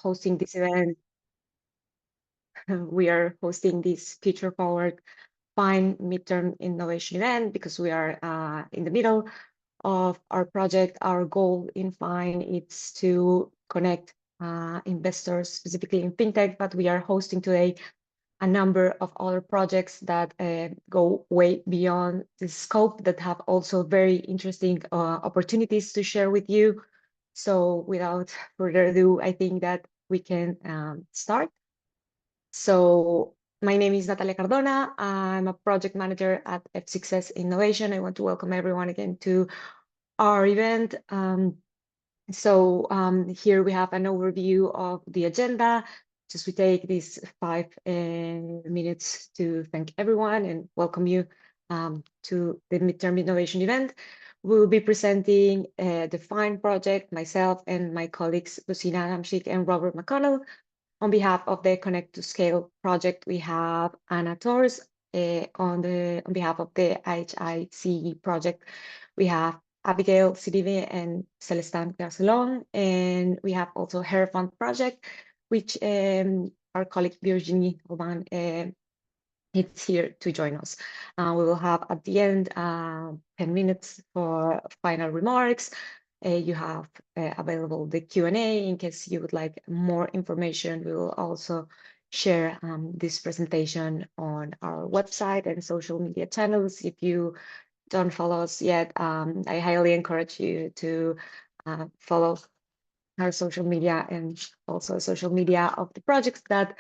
hosting this event. We are hosting this future-forward FINE Midterm Innovation Event because we are in the middle of our project. Our goal in FINE is to connect investors, specifically in fintech, but we are hosting today a number of other projects that go way beyond the scope, that have also very interesting opportunities to share with you. So without further ado, I think that we can start. So my name is Natalia Cardona. I'm a project manager at F6S Innovation. I want to welcome everyone again to our event. Here we have an overview of the agenda. Just we take these 5 minutes to thank everyone and welcome you to the Midterm Innovation Event. We will be presenting the FINE project, myself and my colleagues, Lucina Adamczyk and Robert McConnell. On behalf of the Connect to Scale project, we have Anna Torres. On behalf of the HICEE project, we have Abigail Sidive and Celestin Garcelon, and we have also Her Fund project, which our colleague Virginie Aubin is here to join us. We will have at the end 10 minutes for final remarks. You have available the Q&A in case you would like more information. We will also share this presentation on our website and social media channels. If you don't follow us yet, I highly encourage you to follow our social media and also social media of the projects that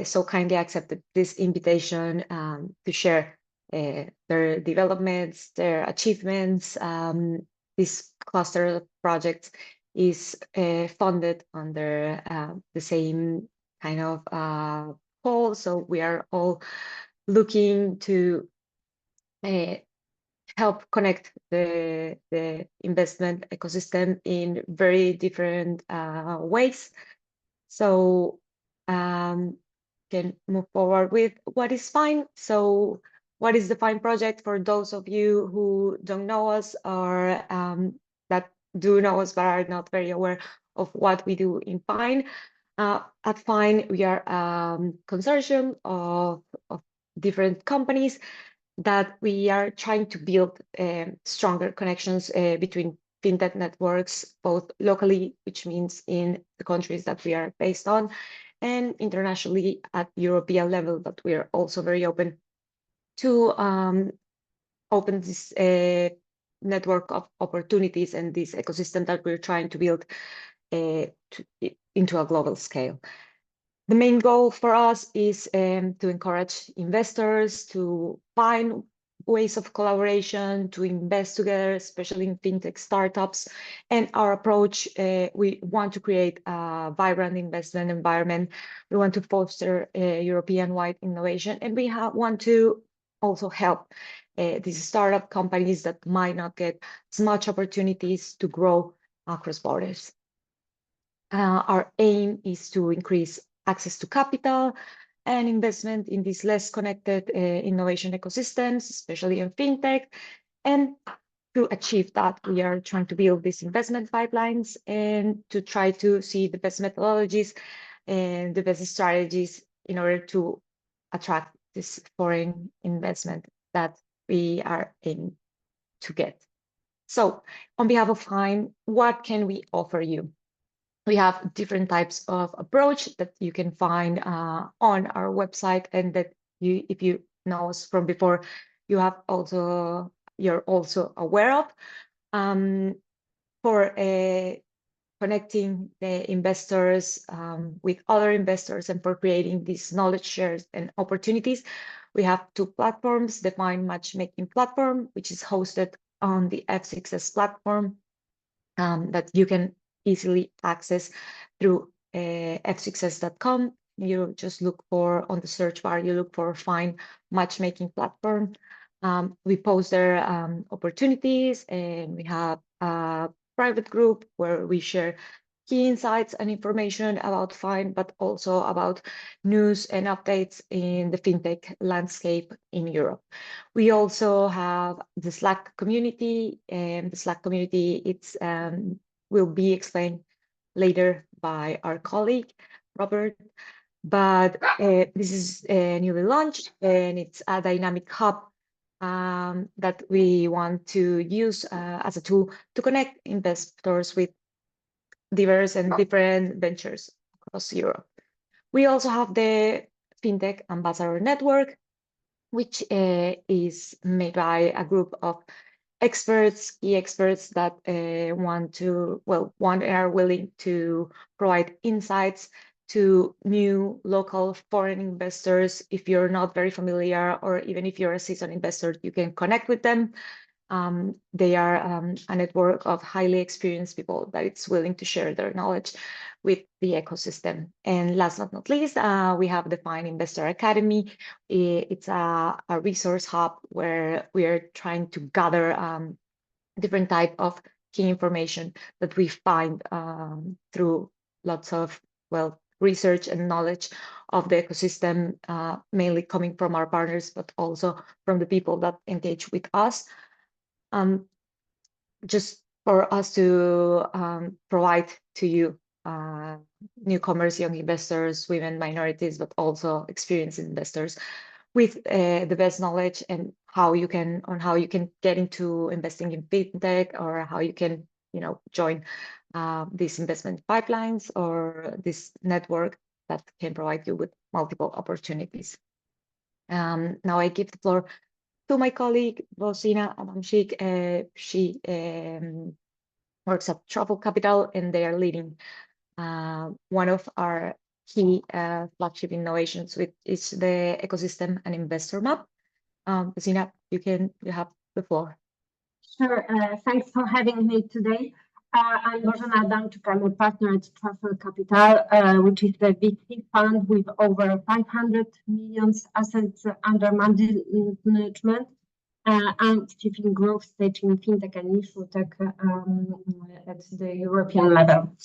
so kindly accepted this invitation to share their developments, their achievements. This cluster of projects is funded under the same kind of goal. So we are all looking to help connect the investment ecosystem in very different ways. So can move forward with what is FINE. So what is the FINE project for those of you who don't know us, or that do know us but are not very aware of what we do in FINE? At FINE, we are a consortium of different companies that we are trying to build stronger connections between fintech networks, both locally, which means in the countries that we are based on, and internationally at European level. But we are also very open to open this network of opportunities and this ecosystem that we're trying to build into a global scale. The main goal for us is to encourage investors to find ways of collaboration, to invest together, especially in fintech startups. And our approach, we want to create a vibrant investment environment. We want to foster European-wide innovation, and we want to also help these startup companies that might not get as much opportunities to grow across borders. Our aim is to increase access to capital and investment in these less connected innovation ecosystems, especially in fintech. And to achieve that, we are trying to build these investment pipelines and to try to see the best methodologies and the best strategies in order to attract this foreign investment that we are aiming to get. So on behalf of FINE, what can we offer you? We have different types of approach that you can find on our website, and that you, if you know us from before, you're also aware of. For connecting the investors with other investors and for creating these knowledge shares and opportunities, we have 2 platforms: the FINE Matchmaking platform, which is hosted on the F6S platform that you can easily access through f6s.com. You just look for, on the search bar, you look for FINE Matchmaking platform. We post there opportunities, and we have a private group where we share key insights and information about FINE, but also about news and updates in the fintech landscape in Europe. We also have the Slack community, and the Slack community, it's will be explained later by our colleague, Robert. But this is newly launched, and it's a dynamic hub that we want to use as a tool to connect investors with diverse and different ventures across Europe. We also have the Fintech Ambassador Network, which is made by a group of experts, key experts that are willing to provide insights to new local foreign investors. If you're not very familiar, or even if you're a seasoned investor, you can connect with them. They are a network of highly experienced people that it's willing to share their knowledge with the ecosystem. And last but not least, we have the FINE Investor Academy. It's a resource hub where we are trying to gather different type of key information that we find through lots of, research and knowledge of the ecosystem, mainly coming from our partners, but also from the people that engage with us. Just for us to provide to you newcomers, young investors, women, minorities, but also experienced investors with the best knowledge and how you can get into investing in fintech, or how you can join these investment pipelines or this network that can provide you with multiple opportunities. Now I give the floor to my colleague, Rosina Adamczyk. She works at Truffle Capital, and they are leading one of our key flagship innovations, which is the ecosystem and investor map. Rosina, you have the floor. Sure. Thanks for having me today. I'm Bożena Adamczyk. I'm a partner at Truffle Capital, which is the VC fund with over 500 million assets under management. I'm achieving growth stage in fintech and insurtech at the European level.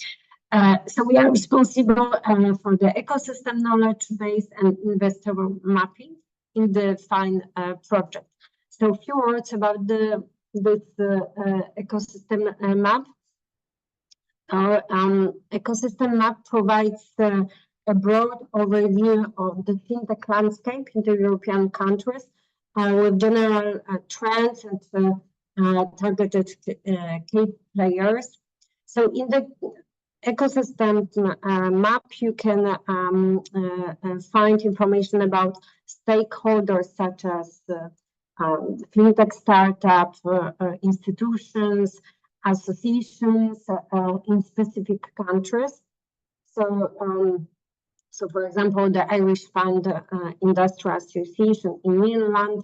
So we are responsible for the ecosystem knowledge base and investor mapping in the FINE project. So a few words about this ecosystem map. Our ecosystem map provides a broad overview of the fintech landscape in the European countries with general trends and targeted key players. So in the ecosystem map, you can find information about stakeholders such as fintech startups, institutions, associations in specific countries. So for example, the Irish Fund Industry Association in Mainland,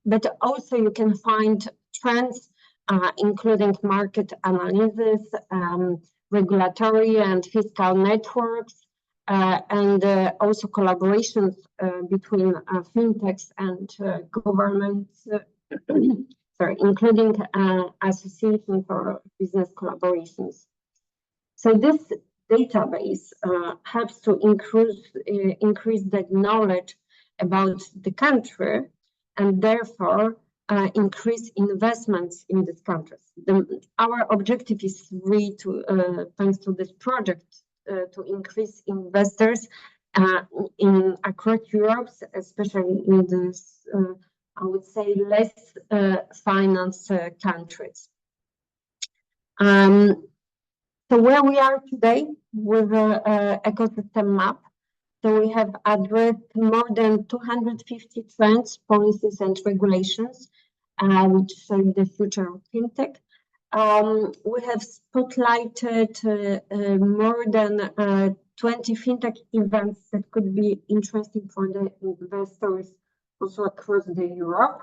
but also you can find trends including market analysis, regulatory and fiscal networks, and also collaborations between fintechs and governments, including associations or business collaborations. So this database helps to increase the knowledge about the country, and therefore increase investments in these countries. Our objective is really to, thanks to this project, to increase investors across Europe, especially in this, I would say, less financed countries. So where we are today with the ecosystem map, so we have addressed more than 250 trends, policies, and regulations, which shape the future of fintech. We have spotlighted more than 20 fintech events that could be interesting for the investors also across Europe.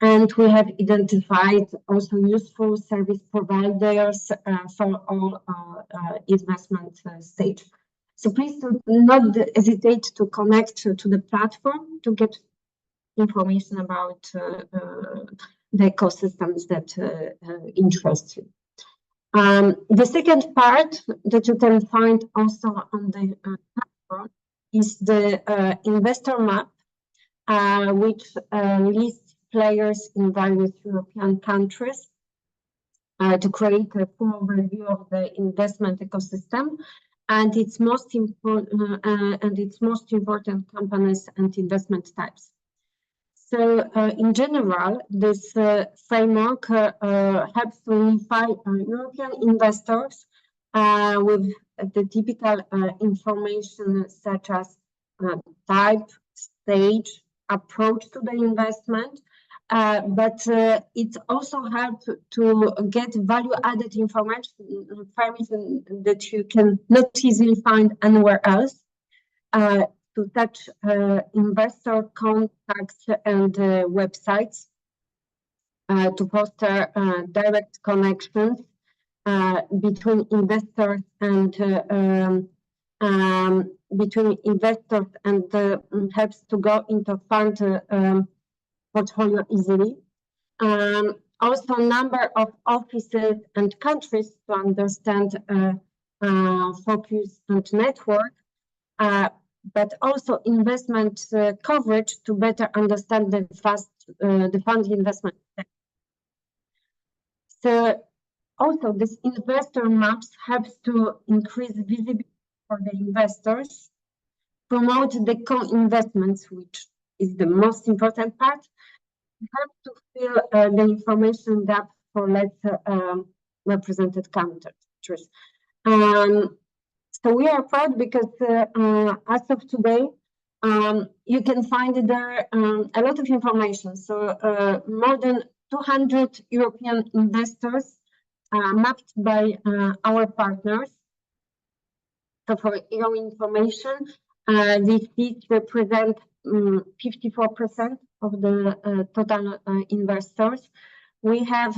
And we have identified also useful service providers for all investment stage. So please do not hesitate to connect to the platform to get information about the ecosystems that interest you. The second part that you can find also on the platform is the investor map, which lists players in various European countries. to create a full overview of the investment ecosystem and its most important companies and investment types. So in general, this framework helps to unify European investors with the typical information such as type, stage, approach to the investment, but it also helps to get value-added information that you can not easily find anywhere else. To touch investor contacts and websites, to foster direct connections between investors and helps to go into fund portfolio easily. Also, number of offices and countries to understand focus and network. But also investment coverage to better understand the fund investment. So also this investor maps helps to increase visibility for the investors, promote the co-investments, which is the most important part, help to fill the information gap for less represented countries. So we are proud because as of today, you can find there a lot of information. So more than 200 European investors mapped by our partners. So for your information, these represent 54% of the total investors. We have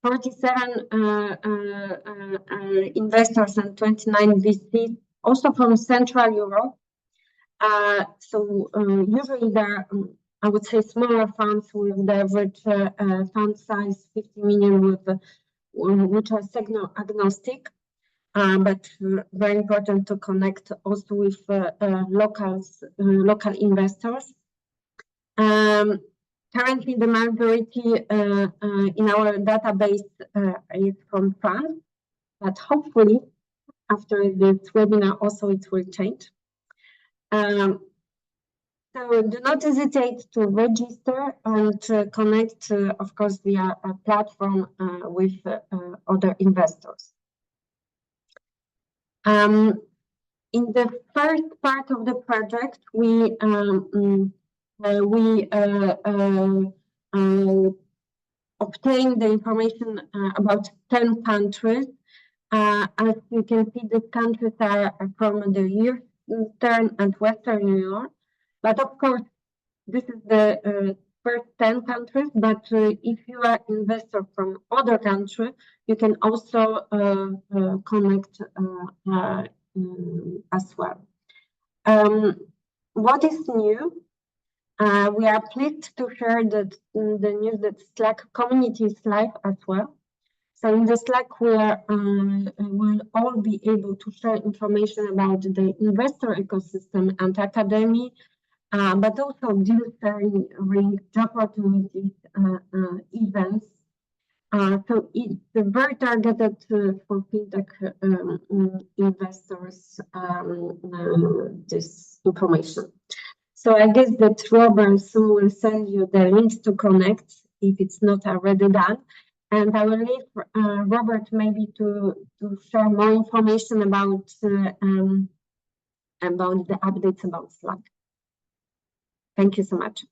47 investors and 29 VCs, also from Central Europe. So usually there, I would say, smaller funds with the average fund size 50 million, which are sector agnostic, but very important to connect also with local investors. Currently, the majority in our database is from France, but hopefully after this webinar also it will change. So do not hesitate to register and connect, of course, via a platform with other investors. In the first part of the project, we obtain the information about 10 countries. As you can see, the countries are from the Eastern and Western Europe. But of course, this is the first 10 countries, but if you are an investor from other countries, you can also connect as well. What is new? We are pleased to share that the news that Slack community is live as well. So in the Slack, we will all be able to share information about the investor ecosystem and academy, but also deal sharing, job opportunities, events. So it's very targeted for Fintech investors, this information. So I guess that Robert soon will send you the links to connect if it's not already done. And I will leave Robert maybe to share more information about the updates about Slack. Thank you so much.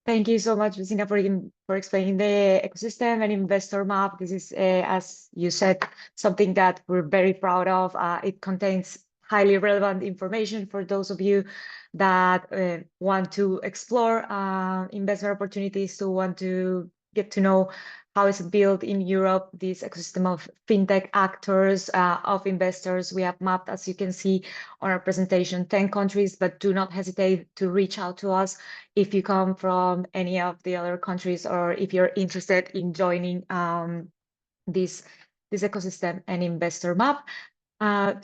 Thank you so much, Lucina, for explaining the ecosystem and investor map. This is, as you said, something that we're very proud of. It contains highly relevant information for those of you that want to explore investment opportunities, to want to get to know how is it built in Europe, this ecosystem of fintech actors, of investors. We have mapped, as you can see on our presentation, 10 countries, but do not hesitate to reach out to us if you come from any of the other countries, or if you're interested in joining this ecosystem and investor map.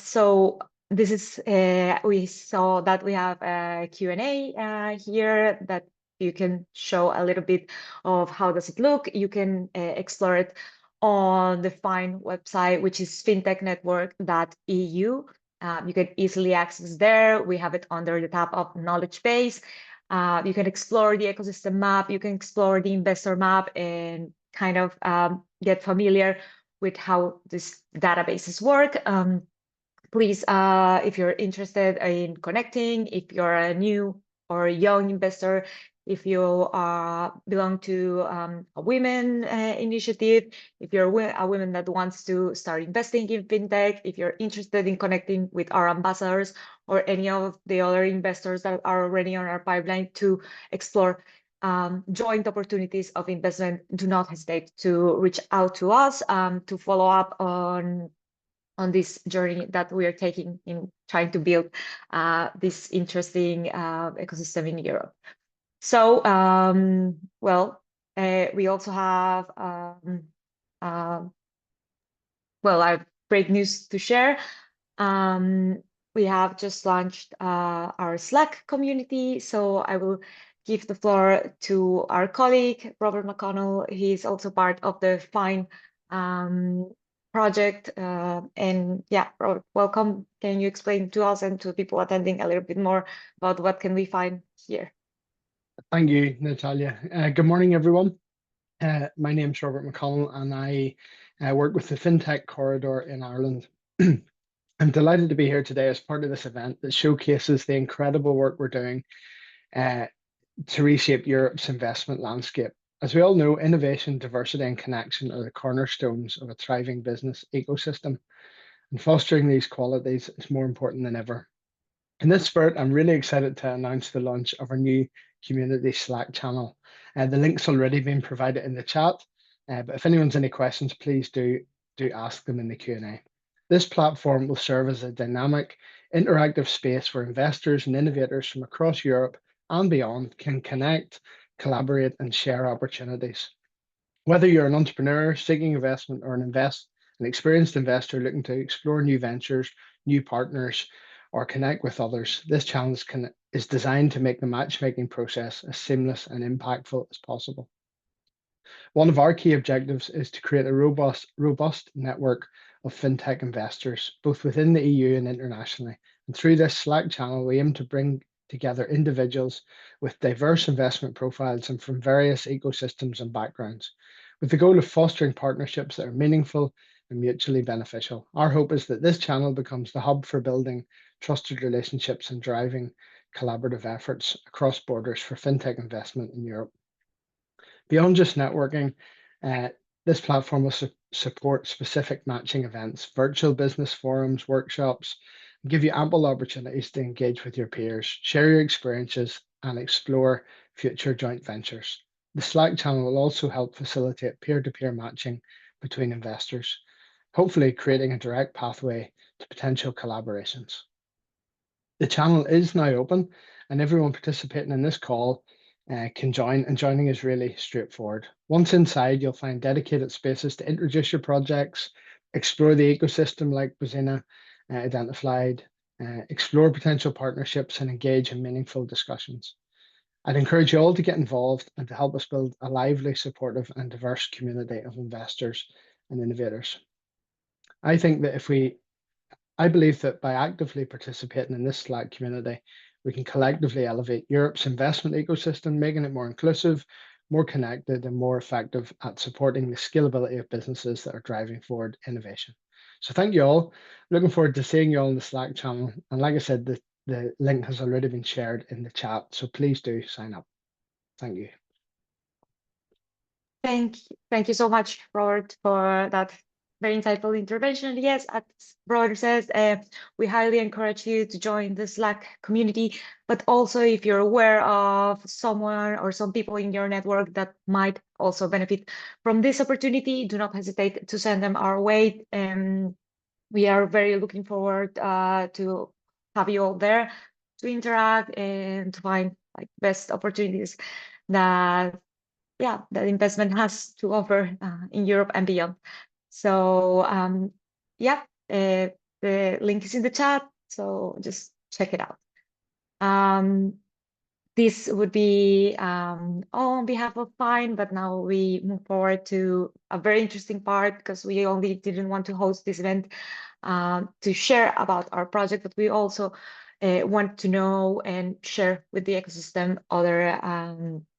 So this is, we saw that we have a Q&A here that you can show a little bit of how does it look. You can explore it on the FINE website, which is fintechnetwork.eu. You can easily access there. We have it under the tab of knowledge base. You can explore the ecosystem map. You can explore the investor map and kind of get familiar with how these databases work. Please, if you're interested in connecting, if you're a new or young investor, if you belong to a women initiative, if you're a woman that wants to start investing in fintech, if you're interested in connecting with our ambassadors or any of the other investors that are already on our pipeline to explore joint opportunities of investment, do not hesitate to reach out to us to follow up on this journey that we are taking in trying to build this interesting ecosystem in Europe. So, well, we also have, well, I have great news to share. We have just launched our Slack community, so I will give the floor to our colleague, Robert McConnell. He's also part of the FINE project. And yeah, Robert, welcome. Can you explain to us and to people attending a little bit more about what can we find here? Thank you, Natalia. Good morning, everyone. My name's Robert McConnell, and I work with the Fintech Corridor in Ireland. I'm delighted to be here today as part of this event that showcases the incredible work we're doing to reshape Europe's investment landscape. As we all know, innovation, diversity, and connection are the cornerstones of a thriving business ecosystem, and fostering these qualities is more important than ever. In this spirit, I'm really excited to announce the launch of our new community Slack channel. The link's already been provided in the chat, but if anyone's any questions, please do ask them in the Q&A. This platform will serve as a dynamic, interactive space where investors and innovators from across Europe and beyond can connect, collaborate, and share opportunities. Whether you're an entrepreneur seeking investment or an experienced investor looking to explore new ventures, new partners, or connect with others, this challenge is designed to make the matchmaking process as seamless and impactful as possible. One of our key objectives is to create a robust network of fintech investors, both within the EU and internationally. And through this Slack channel, we aim to bring together individuals with diverse investment profiles and from various ecosystems and backgrounds, with the goal of fostering partnerships that are meaningful and mutually beneficial. Our hope is that this channel becomes the hub for building trusted relationships and driving collaborative efforts across borders for fintech investment in Europe. Beyond just networking, this platform will support specific matching events, virtual business forums, workshops, and give you ample opportunities to engage with your peers, share your experiences, and explore future joint ventures. The Slack channel will also help facilitate peer-to-peer matching between investors, hopefully creating a direct pathway to potential collaborations. The channel is now open, and everyone participating in this call can join, and joining is really straightforward. Once inside, you'll find dedicated spaces to introduce your projects, explore the ecosystem like Bozina identified, explore potential partnerships, and engage in meaningful discussions. I'd encourage you all to get involved and to help us build a lively, supportive, and diverse community of investors and innovators. I believe that by actively participating in this Slack community, we can collectively elevate Europe's investment ecosystem, making it more inclusive, more connected, and more effective at supporting the scalability of businesses that are driving forward innovation. So thank you all. Looking forward to seeing you all in the Slack channel. And like I said, the link has already been shared in the chat, so please do sign up. Thank you. Thank you so much, Robert, for that very insightful intervention. Yes, as Robert says, we highly encourage you to join the Slack community, but also if you're aware of someone or some people in your network that might also benefit from this opportunity, do not hesitate to send them our way. We are very looking forward to have you all there to interact and to find like best opportunities that that investment has to offer in Europe and beyond. So the link is in the chat, so just check it out. this would be all on behalf of FINE, but now we move forward to a very interesting part because we only didn't want to host this event to share about our project, but we also want to know and share with the ecosystem other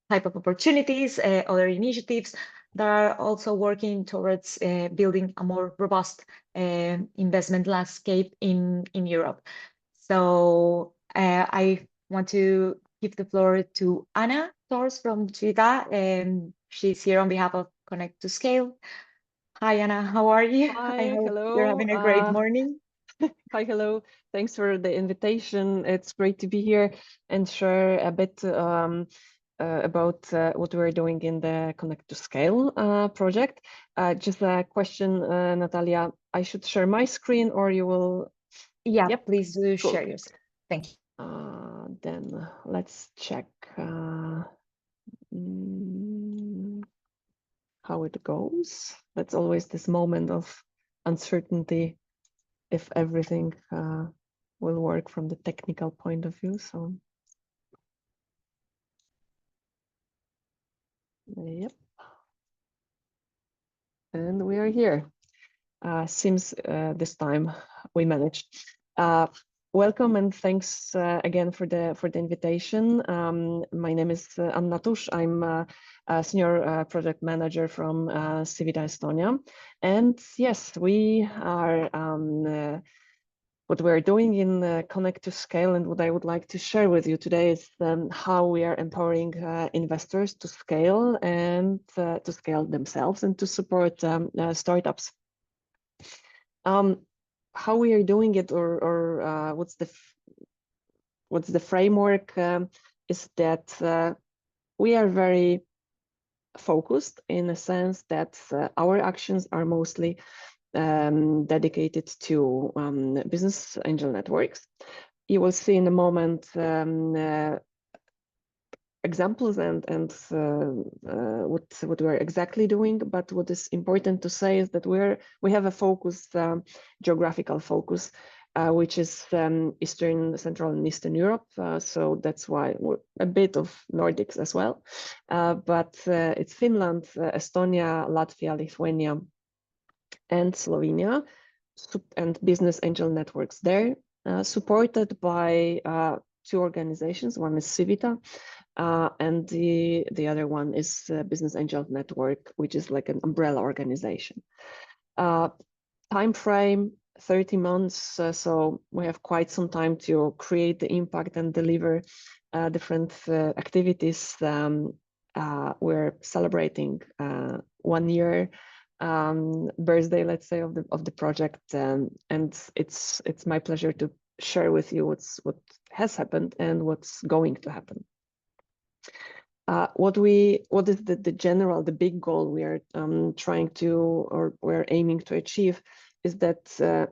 type of opportunities, other initiatives that are also working towards building a more robust investment landscape in Europe. So I want to give the floor to Anna Tors from Twitter, and she's here on behalf of Connect to Scale. Hi, Anna, how are you? Hi, I hope hello. you're having a great morning. Hi, hello. Thanks for the invitation. It's great to be here and share a bit about what we're doing in the Connect to Scale project. Just a question, Natalia, I should share my screen or you will? Yeah, Yep. please do Cool. share yours. Thank you. Then let's check how it goes. That's always this moment of uncertainty if everything will work from the technical point of view. So, yep. And we are here. Seems this time we managed. Welcome and thanks again for the invitation. My name is Anna Tusz. I'm a senior project manager from Civita Estonia, and yes, we are. What we're doing in Connect to Scale, and what I would like to share with you today is how we are empowering investors to scale and to scale themselves and to support startups. How we are doing it, or what's the framework, is that we are very focused in a sense that our actions are mostly dedicated to business angel networks. You will see in a moment examples and what we're exactly doing. But what is important to say is that we have a focus, geographical focus, which is Eastern, Central, and Eastern Europe. So that's why we're a bit of Nordics as well. But it's Finland, Estonia, Latvia, Lithuania, and Slovenia, and business angel networks there, supported by two organizations. One is Civita, and the other one is Business Angel Network, which is like an umbrella organization. Time frame 30 months, so we have quite some time to create the impact and deliver different activities. We're celebrating 1 year birthday, let's say, of the project, and it's my pleasure to share with you what has happened and what's going to happen. What is the big goal we are trying to, or we're aiming to achieve, is that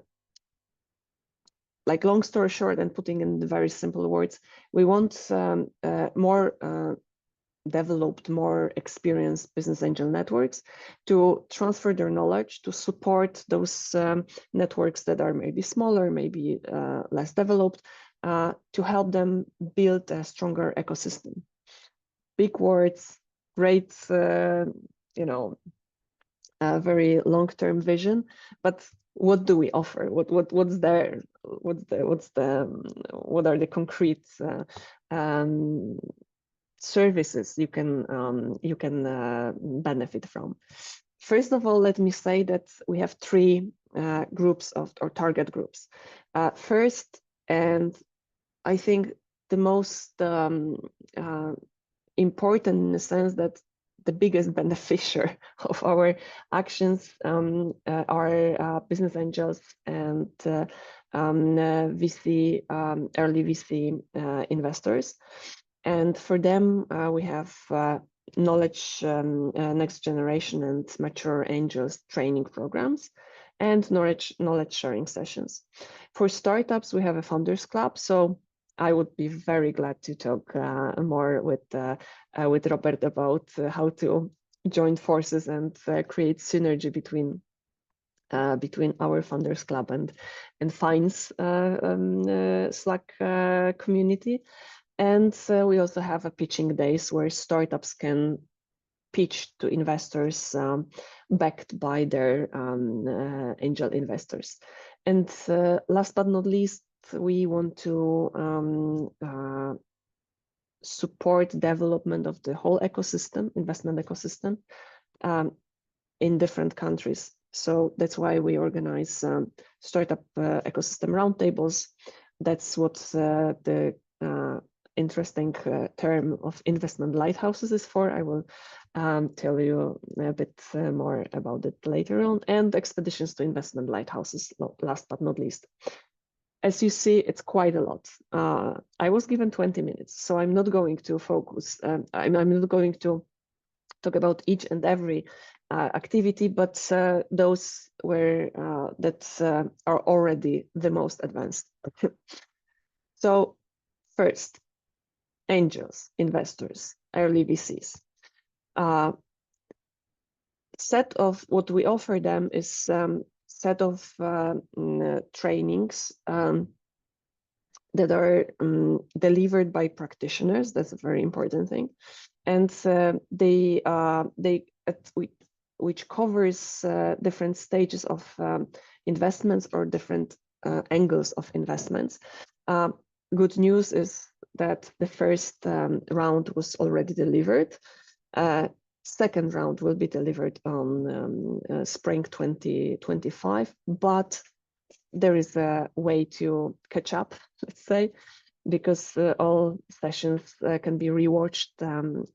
like, long story short, and putting in the very simple words, we want more developed, more experienced business angel networks to transfer their knowledge, to support those networks that are maybe smaller, maybe less developed, to help them build a stronger ecosystem. Big words, great, very long-term vision, but what do we offer? What's there? What are the concrete services you can benefit from? First of all, let me say that we have three groups or target groups. First, and I think the most important, in the sense that the biggest beneficiary of our actions are business angels and VC, early VC investors. And for them, we have knowledge, next generation and mature angels training programs and knowledge sharing sessions. For startups, we have a founders club. So I would be very glad to talk more with Robert about how to join forces and create synergy between our founders club and FINE's Slack community. And we also have a pitching days where startups can pitch to investors backed by their angel investors. And last but not least, we want to support development of the whole ecosystem, investment ecosystem, in different countries. So that's why we organize startup ecosystem roundtables. That's what the interesting term of investment lighthouses is for. I will tell you a bit more about it later on. And expeditions to investment lighthouses, last but not least. As you see, it's quite a lot. I was given 20 minutes, so I'm not going to focus. I'm not going to talk about each and every activity, but those that are already the most advanced. So first, angels, investors, early VCs. Set of what we offer them is set of trainings that are delivered by practitioners. That's a very important thing, and which covers different stages of investments or different angles of investments. Good news is that the first round was already delivered. Second round will be delivered on spring 2025, but there is a way to catch up, let's say, because all sessions can be rewatched on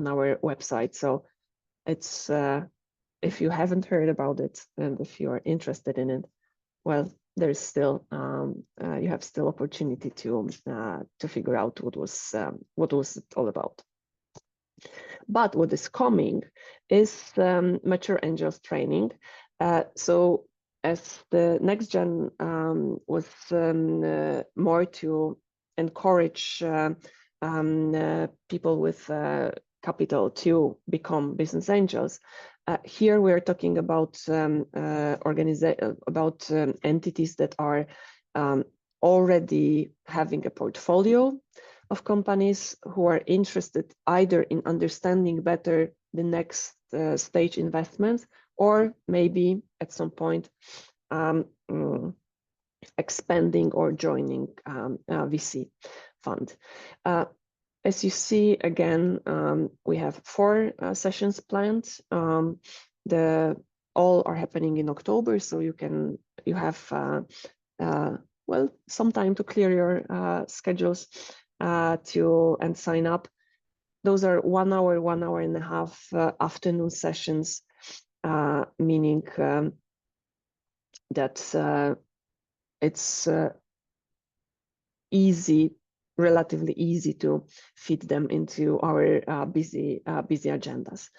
our website. So it's if you haven't heard about it and if you are interested in it, well, there's still you have still opportunity to figure out what was it all about. But what is coming is mature angels training. So as the next gen was more to encourage people with capital to become business angels. Here we are talking about entities that are already having a portfolio of companies who are interested either in understanding better the next stage investments, or maybe at some point expanding or joining a VC fund. As you see, again, we have 4 sessions planned. All are happening in October, so you have well, some time to clear your schedules and sign up. Those are 1 hour, 1.5 hour afternoon sessions, meaning that it's relatively easy to fit them into our busy agendas.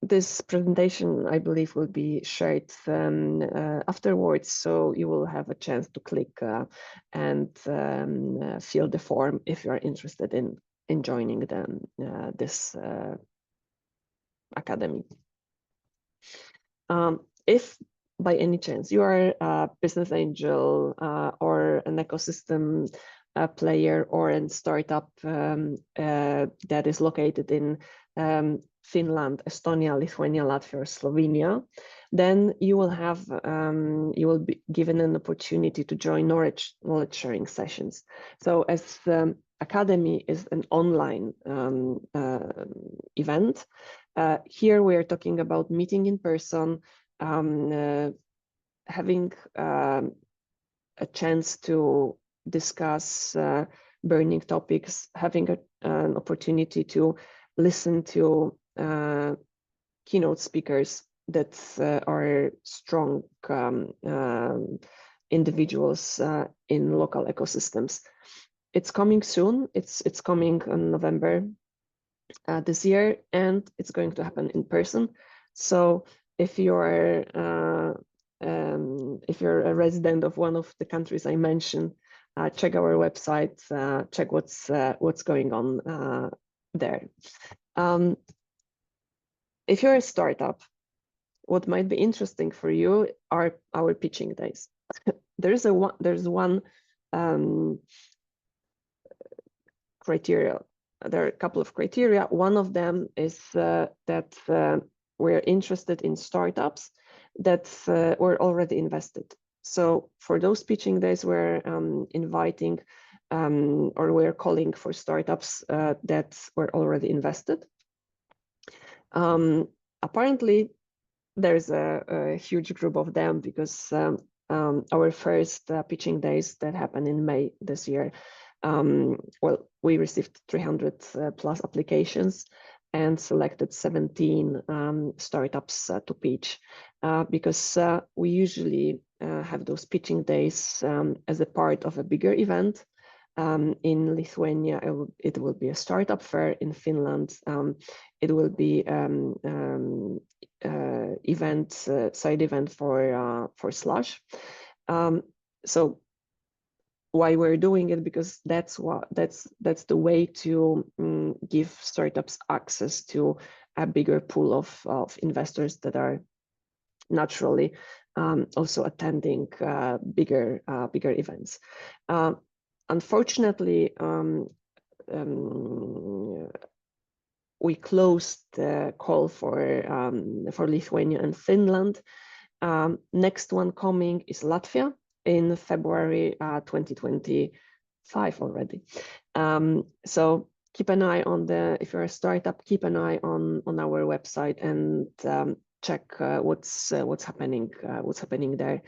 This presentation, I believe, will be shared afterwards, so you will have a chance to click and fill the form if you are interested in joining this academy. If by any chance you are a business angel or an ecosystem player or a startup that is located in Finland, Estonia, Lithuania, Latvia, or Slovenia, then you will be given an opportunity to join knowledge sharing sessions. So as Academy is an online event, here we are talking about meeting in person, having a chance to discuss burning topics, having an opportunity to listen to keynote speakers that are strong individuals in local ecosystems. It's coming soon. It's coming in November this year, and it's going to happen in person. So if you're a resident of one of the countries I mentioned, check our website, check what's going on there. If you're a startup, what might be interesting for you are our pitching days. There's one criteria. There are a couple of criteria. One of them is that we're interested in startups that were already invested. So for those pitching days, we're inviting or we're calling for startups that were already invested. Apparently, there's a huge group of them because our first pitching days that happened in May this year, well, we received 300 plus applications and selected 17 startups to pitch because we usually have those pitching days as a part of a bigger event. In Lithuania, it will be a startup fair. In Finland, it will be side event for Slush. So why we're doing it, because that's the way to give startups access to a bigger pool of investors that are naturally also attending bigger events. Unfortunately, we closed the call for Lithuania and Finland. Next one coming is Latvia in February 2025 already. So keep an eye on if you're a startup, keep an eye on our website and check what's happening there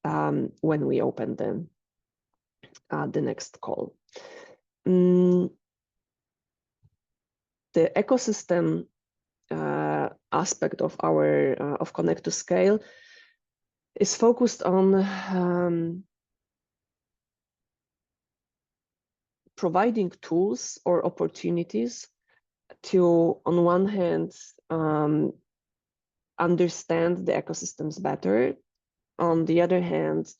when we open the next call. The ecosystem aspect of our of Connect to Scale is focused on providing tools or opportunities to, on one hand, understand the ecosystems better, on the other hand,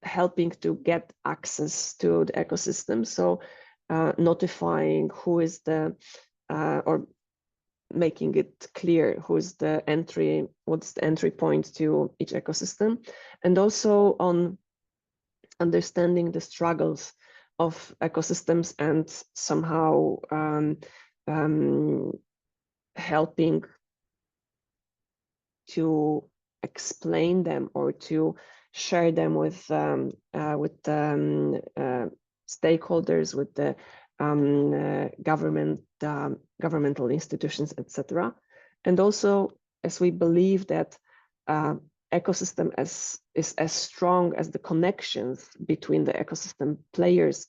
helping to get access to the ecosystem. So notifying who is the or making it clear who is the entry, what's the entry point to each ecosystem, and also on understanding the struggles of ecosystems and somehow helping to explain them or to share them with stakeholders, with the governmental institutions, etc. And also, as we believe that ecosystem is as strong as the connections between the ecosystem players,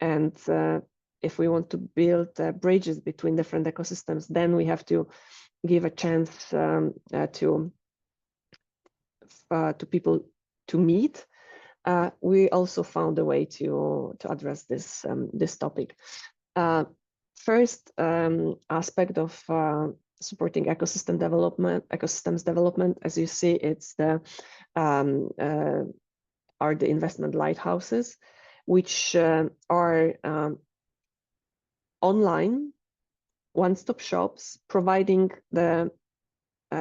and if we want to build bridges between different ecosystems, then we have to give a chance to people to meet. We also found a way to address this topic. First aspect of supporting ecosystems development, as you see, it's are the investment lighthouses, which are online one-stop shops providing the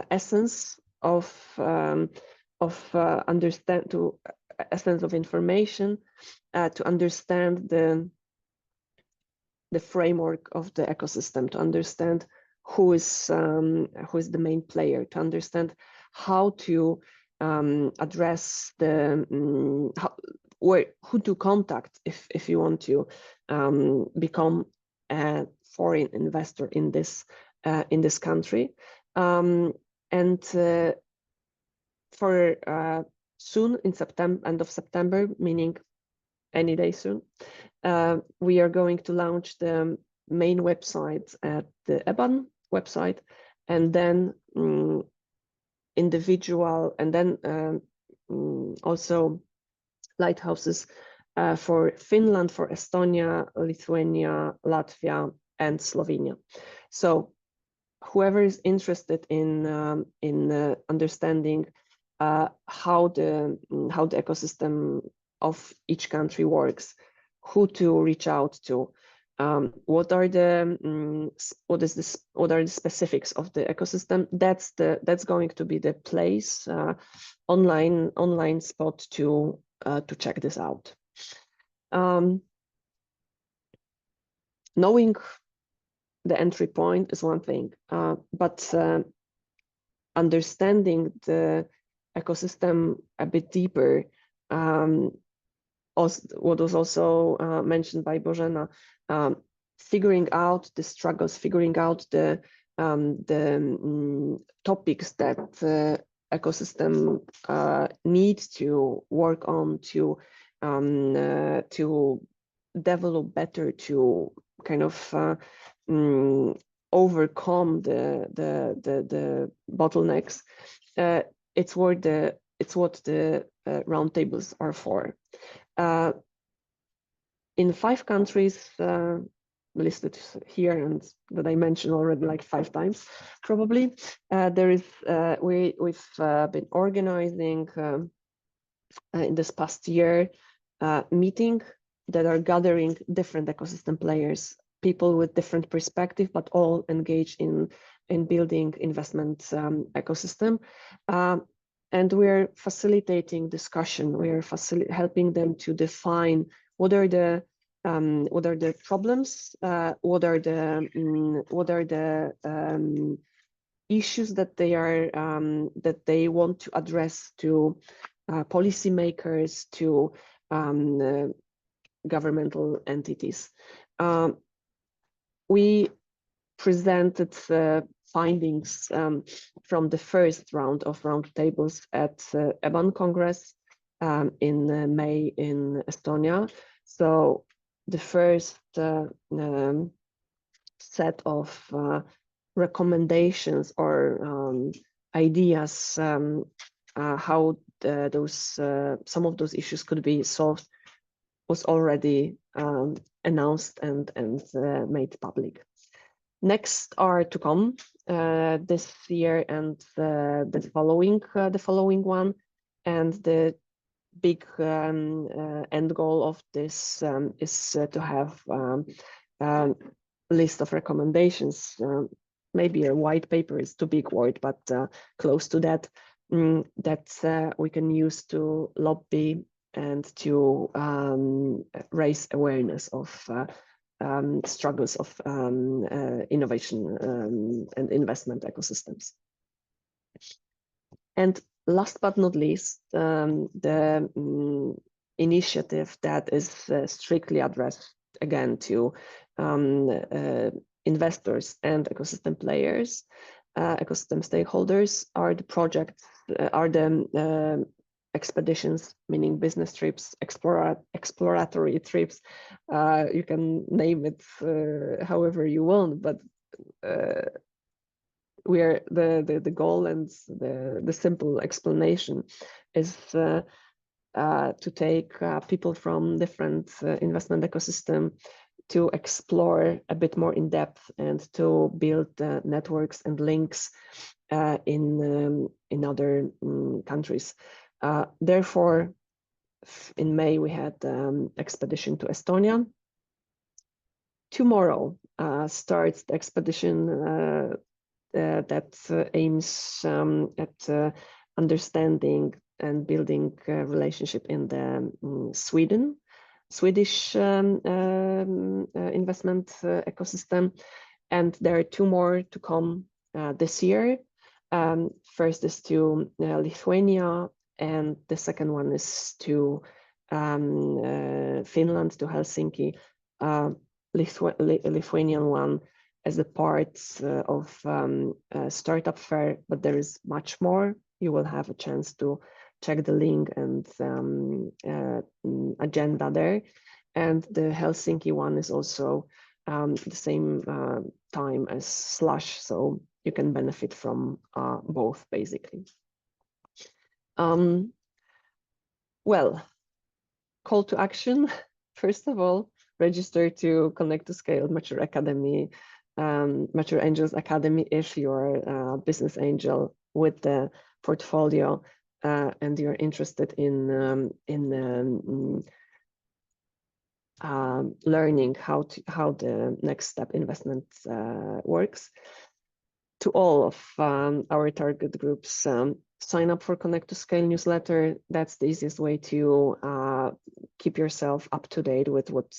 essence of essence of information to understand the framework of the ecosystem, to understand who is the main player, to understand how to address who to contact if you want to become a foreign investor in this country, and for soon in September, end of September, meaning any day soon, we are going to launch the main website at the EBAN website, and then individual, and then also lighthouses for Finland, for Estonia, Lithuania, Latvia, and Slovenia. So whoever is interested in understanding how the ecosystem of each country works, who to reach out to, what are the specifics of the ecosystem, that's going to be the place, online spot to check this out. Knowing the entry point is one thing, but understanding the ecosystem a bit deeper, what was also mentioned by Bożena, figuring out the struggles, figuring out the topics that the ecosystem needs to work on to develop better, to kind of overcome the bottlenecks. It's what the roundtables are for. In 5 countries listed here, and that I mentioned already like 5 times, probably, we've been organizing in this past year meeting that are gathering different ecosystem players, people with different perspective, but all engaged in building investment ecosystem. And we're facilitating discussion. We're helping them to define what are the problems, what are the issues that they want to address to policymakers, to governmental entities. We presented findings from the first round of roundtables at EBAN Congress in May in Estonia. So the first set of recommendations or ideas how some of those issues could be solved was already announced and made public. Next are to come this year and the following one, and the big end goal of this is to have list of recommendations. Maybe a white paper is too big word, but close to that, that we can use to lobby and to raise awareness of struggles of innovation and investment ecosystems. And last but not least, the initiative that is strictly addressed again to investors and ecosystem players, ecosystem stakeholders, are the projects, are the expeditions, meaning business trips, exploratory trips. You can name it however you want, but the goal and the simple explanation is to take people from different investment ecosystem to explore a bit more in depth and to build networks and links in other countries. Therefore, in May we had expedition to Estonia. Tomorrow starts the expedition that aims at understanding and building a relationship in the Swedish investment ecosystem, and there are 2 more to come this year. First is to Lithuania, and the second one is to Finland, to Helsinki. Lithuanian one as a part of a startup fair, but there is much more. You will have a chance to check the link and agenda there. And the Helsinki one is also the same time as Slush, so you can benefit from both, basically. Well, call to action. First of all, register to Connect to Scale Mature Academy, Mature Angels Academy, if you're a business angel with the portfolio and you're interested in learning how the next step investment works. to all of our target groups, sign up for Connect to Scale newsletter. That's the easiest way to keep yourself up to date with what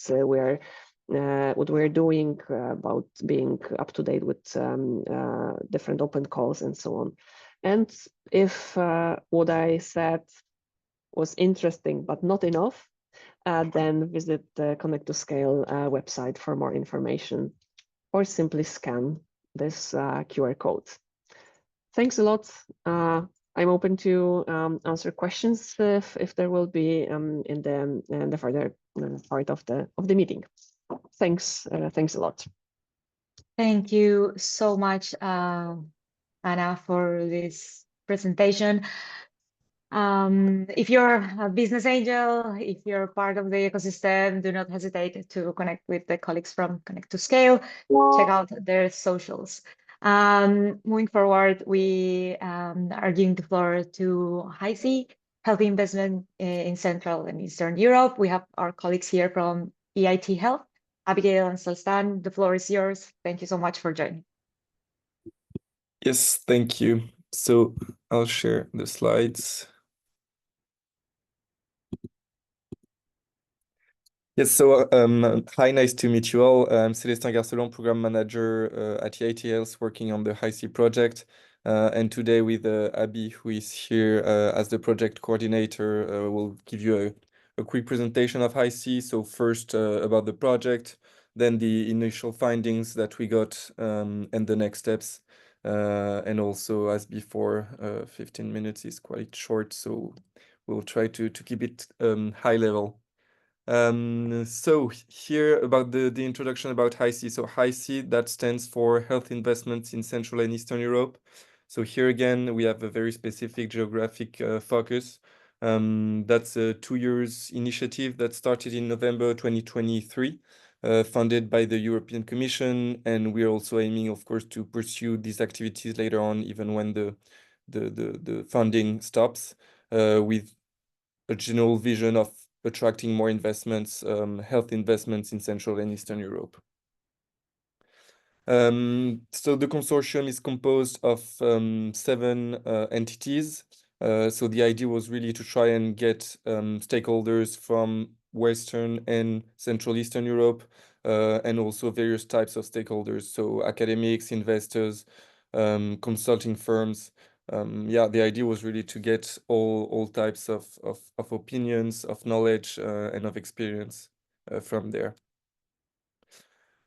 we're doing, about being up to date with different open calls and so on. And if what I said was interesting but not enough, then visit the Connect to Scale website for more information, or simply scan this QR code. Thanks a lot. I'm open to answer questions if there will be in the further part of the meeting. Thanks a lot. Thank you so much, Anna, for this presentation. If you're a business angel, if you're part of the ecosystem, do not hesitate to connect with the colleagues from Connect to Scale. Check out their socials. Moving forward, we are giving the floor to HICEE, Health Investment in Central and Eastern Europe. We have our colleagues here from EIT Health. Abigail and Sultan, the floor is yours. Thank you so much for joining. Yes, thank you. So I'll share the slides. Yes, so hi, nice to meet you all. I'm Célestin Garcelon, Program Manager at EIT Health, working on the HICEE project. And today with Abby, who is here as the project coordinator, we'll give you a quick presentation of HICEE. So first about the project, then the initial findings that we got and the next steps. And also, as before, 15 minutes is quite short, so we'll try to keep it high level. So here about the introduction about HICEE. So HICEE, that stands for Health Investments in Central and Eastern Europe. So here again, we have a very specific geographic focus. That's a 2 years initiative that started in November 2023, funded by the European Commission. And we're also aiming, of course, to pursue these activities later on, even when the funding stops, with a general vision of attracting more investments, health investments in Central and Eastern Europe. So the consortium is composed of 7 entities. So the idea was really to try and get stakeholders from Western and Central Eastern Europe, and also various types of stakeholders, so academics, investors, consulting firms. Yeah, the idea was really to get all types of opinions, of knowledge, and of experience from there.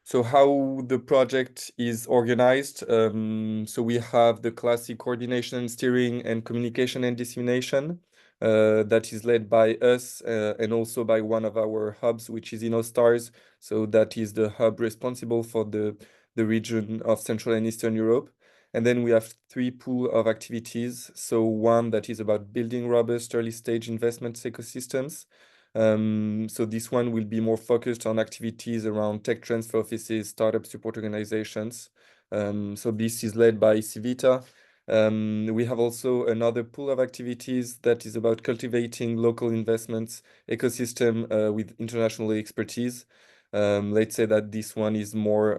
So how the project is organized. So we have the classic coordination, steering, and communication and dissemination that is led by us and also by one of our hubs, which is InnoStars. So that is the hub responsible for the region of Central and Eastern Europe. And then we have 3 pools of activities. So one that is about building robust early stage investment ecosystems. So this one will be more focused on activities around tech transfer offices, startup support organizations. So this is led by Civita. We have also another pool of activities that is about cultivating local investments ecosystem with international expertise. Let's say that this one is more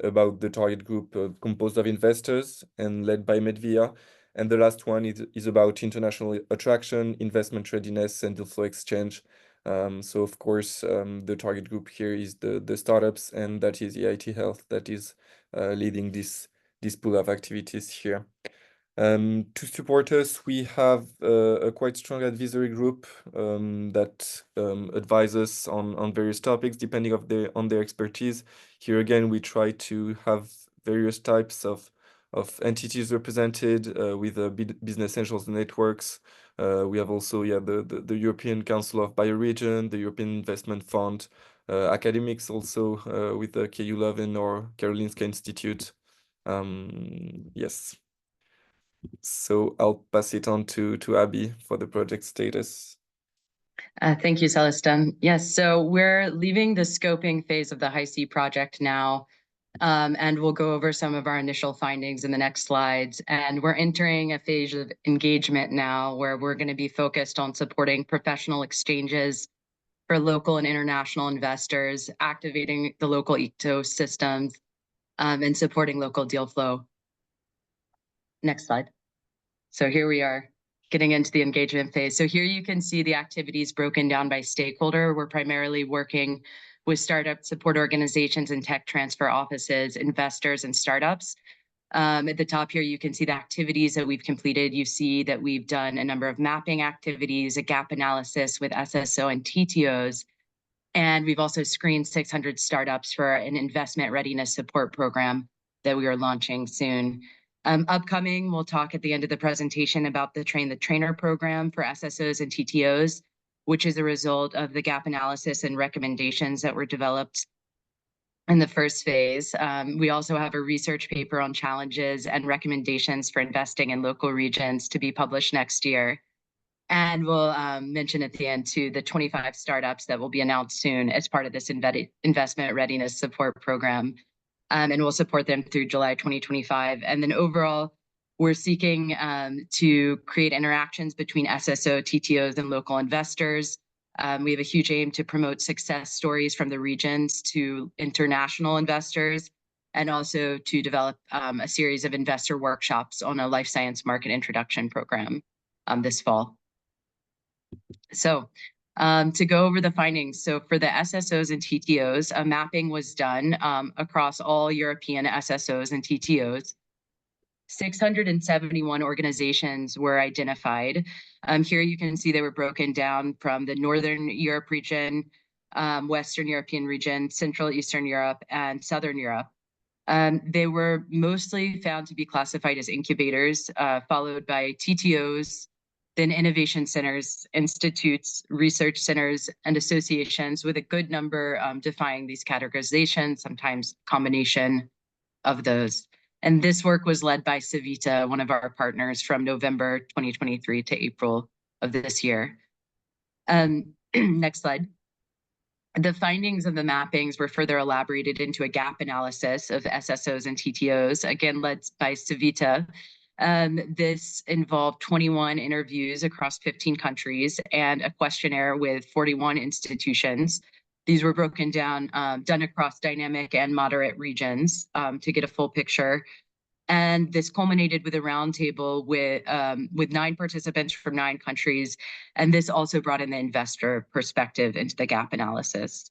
about the target group composed of investors and led by Medvia. And the last one is about international attraction, investment readiness, and deal flow exchange. So of course, the target group here is the startups, and that is EIT Health that is leading this pool of activities here. To support us, we have a quite strong advisory group that advises on various topics depending on their expertise. Here again, we try to have various types of entities represented with business angels networks. We have also the European Council of Bioregion, the European Investment Fund, academics also with the KU Leuven or Karolinska Institute. Yes. So I'll pass it on to Abby for the project status. Thank you, Celestin. Yes, so we're leaving the scoping phase of the HICEE project now, and we'll go over some of our initial findings in the next slides. And we're entering a phase of engagement now where we're going to be focused on supporting professional exchanges for local and international investors, activating the local ecosystems, and supporting local deal flow. next slide. So here we are getting into the engagement phase. So here you can see the activities broken down by stakeholder. We're primarily working with startup support organizations and tech transfer offices, investors, and startups. At the top here, you can see the activities that we've completed. You see that we've done a number of mapping activities, a gap analysis with SSO and TTOs, and we've also screened 600 startups for an investment readiness support program that we are launching soon. Upcoming, we'll talk at the end of the presentation about the Train the Trainer program for SSOs and TTOs, which is a result of the gap analysis and recommendations that were developed in the first phase. We also have a research paper on challenges and recommendations for investing in local regions to be published next year. And we'll mention at the end too the 25 startups that will be announced soon as part of this investment readiness support program. And we'll support them through July 2025. And then overall, we're seeking to create interactions between SSO, TTOs, and local investors. We have a huge aim to promote success stories from the regions to international investors, and also to develop a series of investor workshops on a life science market introduction program this fall. So to go over the findings, so for the SSOs and TTOs, a mapping was done across all European SSOs and TTOs. 671 organizations were identified. Here you can see they were broken down from the Northern Europe region, Western European region, Central Eastern Europe, and Southern Europe. They were mostly found to be classified as incubators, followed by TTOs, then innovation centers, institutes, research centers, and associations, with a good number defying these categorizations, sometimes combination of those. And this work was led by Savita, one of our partners, from November 2023 to April of this year. Next slide. The findings of the mappings were further elaborated into a gap analysis of SSOs and TTOs, again led by Savita. This involved 21 interviews across 15 countries and a questionnaire with 41 institutions. These were broken down, done across dynamic and moderate regions to get a full picture. And this culminated with a roundtable with 9 participants from 9 countries. And this also brought in the investor perspective into the gap analysis.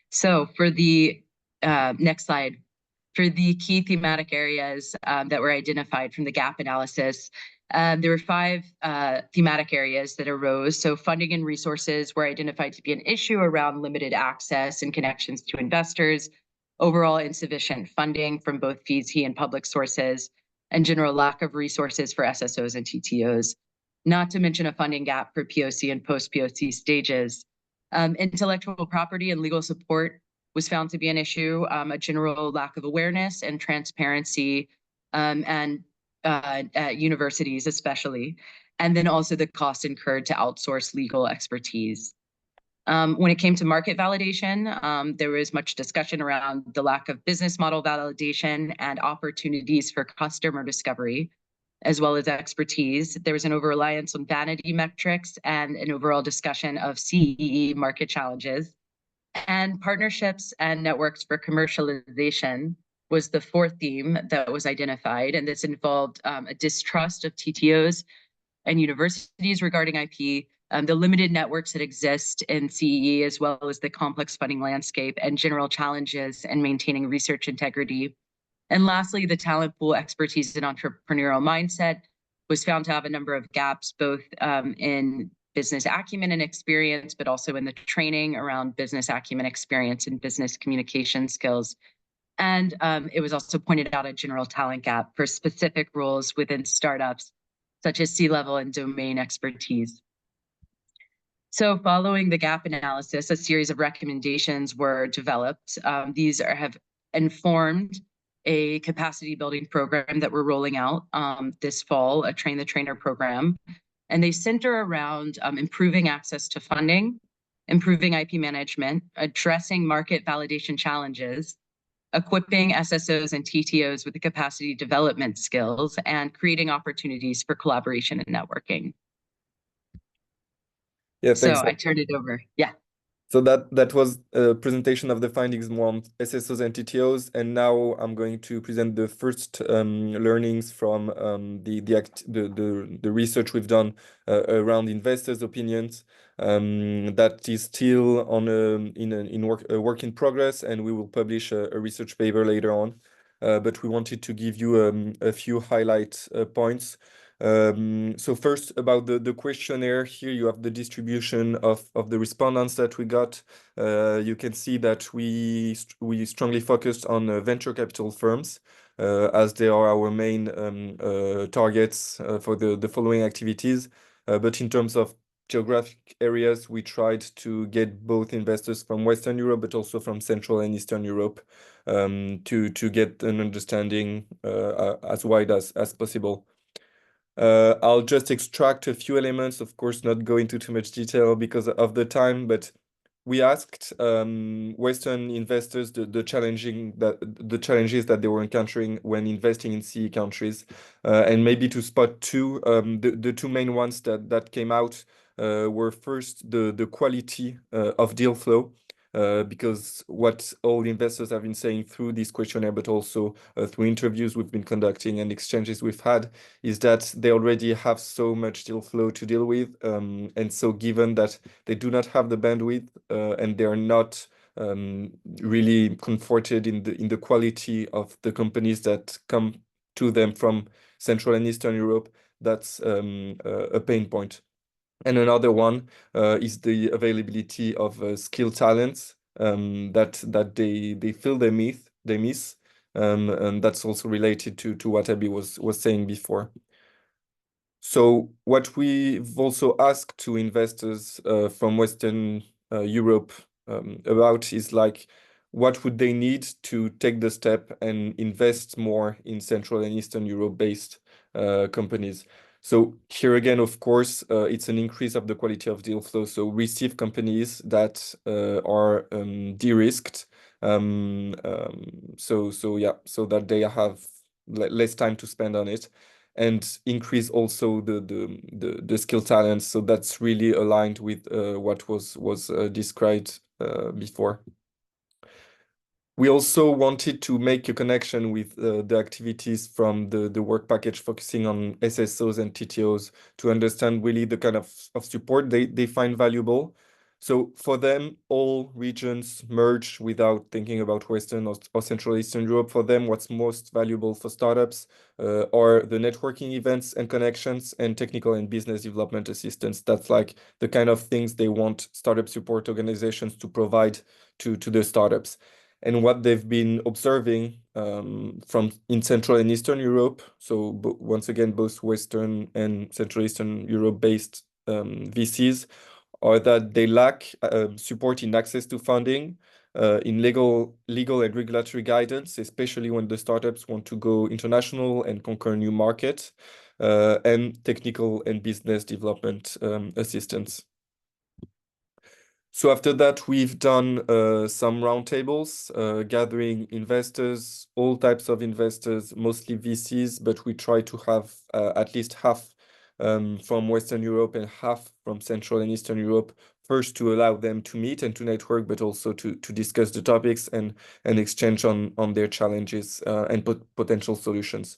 So for the next slide, for the key thematic areas that were identified from the gap analysis, there were 5 thematic areas that arose. So funding and resources were identified to be an issue around limited access and connections to investors, overall insufficient funding from both FICE and public sources, and general lack of resources for SSOs and TTOs, not to mention a funding gap for POC and post-POC stages. Intellectual property and legal support was found to be an issue, a general lack of awareness and transparency, and at universities especially, and then also the cost incurred to outsource legal expertise. When it came to market validation, there was much discussion around the lack of business model validation and opportunities for customer discovery, as well as expertise. There was an over-reliance on vanity metrics and an overall discussion of CEE market challenges. And partnerships and networks for commercialization was the 4th theme that was identified. And this involved a distrust of TTOs and universities regarding IP, the limited networks that exist in CEE, as well as the complex funding landscape and general challenges in maintaining research integrity. And lastly, the talent pool, expertise, and entrepreneurial mindset was found to have a number of gaps, both in business acumen and experience, but also in the training around business acumen, experience, and business communication skills. And it was also pointed out a general talent gap for specific roles within startups, such as C-level and domain expertise. So following the gap analysis, a series of recommendations were developed. These have informed a capacity building program that we're rolling out this fall, a Train the Trainer program. And they center around improving access to funding, improving IP management, addressing market validation challenges, equipping SSOs and TTOs with the capacity development skills, and creating opportunities for collaboration and networking. Yeah, thanks. So I turn it over. Yeah. So that was a presentation of the findings more on SSOs and TTOs, and now I'm going to present the first learnings from the research we've done around investors' opinions. That is still on a work in progress, and we will publish a research paper later on. But we wanted to give you a few highlight points. So first, about the questionnaire, here you have the distribution of the respondents that we got. You can see that we strongly focused on venture capital firms, as they are our main targets for the following activities. But in terms of geographic areas, we tried to get both investors from Western Europe, but also from Central and Eastern Europe, to get an understanding as wide as possible. I'll just extract a few elements, of course, not go into too much detail because of the time, but we asked Western investors the challenges that they were encountering when investing in CE countries, and maybe to spot two, the two main ones that came out were first the quality of deal flow. Because what all investors have been saying through this questionnaire, but also through interviews we've been conducting and exchanges we've had, is that they already have so much deal flow to deal with. And so given that they do not have the bandwidth and they are not really comforted in the quality of the companies that come to them from Central and Eastern Europe, that's a pain point. And another one is the availability of skilled talents that they feel they miss, and that's also related to what Abby was saying before. So what we've also asked to investors from Western Europe about is like, what would they need to take the step and invest more in Central and Eastern Europe-based companies? So here again, of course, it's an increase of the quality of deal flow. So receive companies that are de-risked. So that they have less time to spend on it, and increase also the skill talents. So that's really aligned with what was described before. We also wanted to make a connection with the activities from the work package focusing on SSOs and TTOs to understand really the kind of support they find valuable. So for them, all regions merge without thinking about Western or Central Eastern Europe. For them, what's most valuable for startups are the networking events and connections and technical and business development assistance. That's like the kind of things they want startup support organizations to provide to the startups. And what they've been observing from in Central and Eastern Europe, so once again, both Western and Central Eastern Europe-based VCs, are that they lack support in access to funding, in legal and regulatory guidance, especially when the startups want to go international and conquer new markets, and technical and business development assistance. So after that, we've done some roundtables, gathering investors, all types of investors, mostly VCs, but we try to have at least half from Western Europe and half from Central and Eastern Europe, first to allow them to meet and to network, but also to discuss the topics and exchange on their challenges and potential solutions.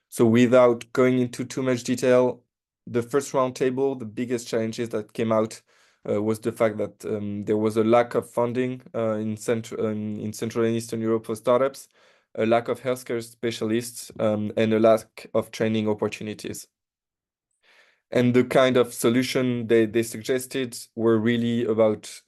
So without going into too much detail, the first roundtable, the biggest challenges that came out was the fact that there was a lack of funding in Central and Eastern Europe for startups, a lack of healthcare specialists, and a lack of training opportunities. And the kind of solution they suggested were really about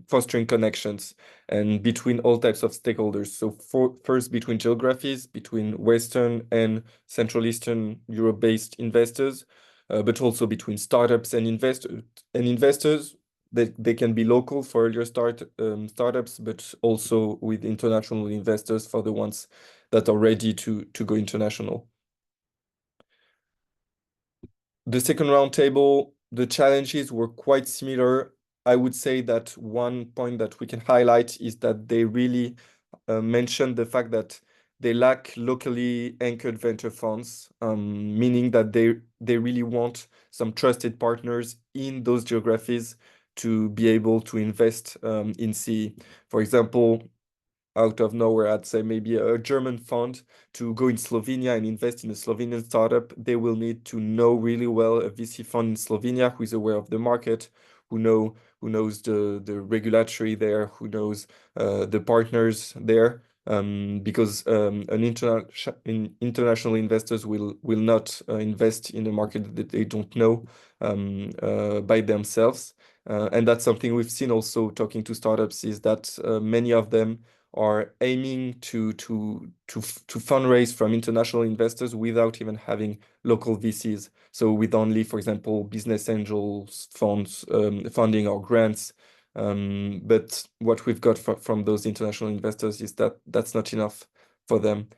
fostering connections and between all types of stakeholders. So first between geographies, between Western and Central Eastern Europe-based investors, but also between startups and investors. They can be local for earlier startups, but also with international investors for the ones that are ready to go international. The second roundtable, the challenges were quite similar. I would say that one point that we can highlight is that they really mentioned the fact that they lack locally anchored venture funds, meaning that they really want some trusted partners in those geographies to be able to invest in CE. For example, out of nowhere, I'd say maybe a German fund to go in Slovenia and invest in a Slovenian startup, they will need to know really well a VC fund in Slovenia who is aware of the market, who knows the regulatory there, who knows the partners there, because international investors will not invest in a market that they don't know by themselves. And that's something we've seen also talking to startups, is that many of them are aiming to fundraise from international investors without even having local VCs. So with only, for example, business angels funds funding or grants. But what we've got from those international investors is that that's not enough for them.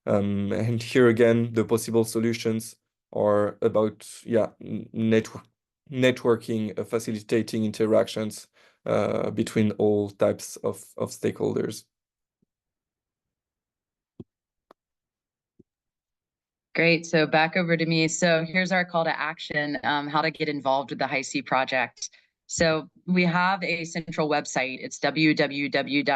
And here again, the possible solutions are about networking, facilitating interactions between all types of stakeholders. Great. So back over to me. So here's our call to action, how to get involved with the HICEE project. So we have a central website. It's www.hicee.eu,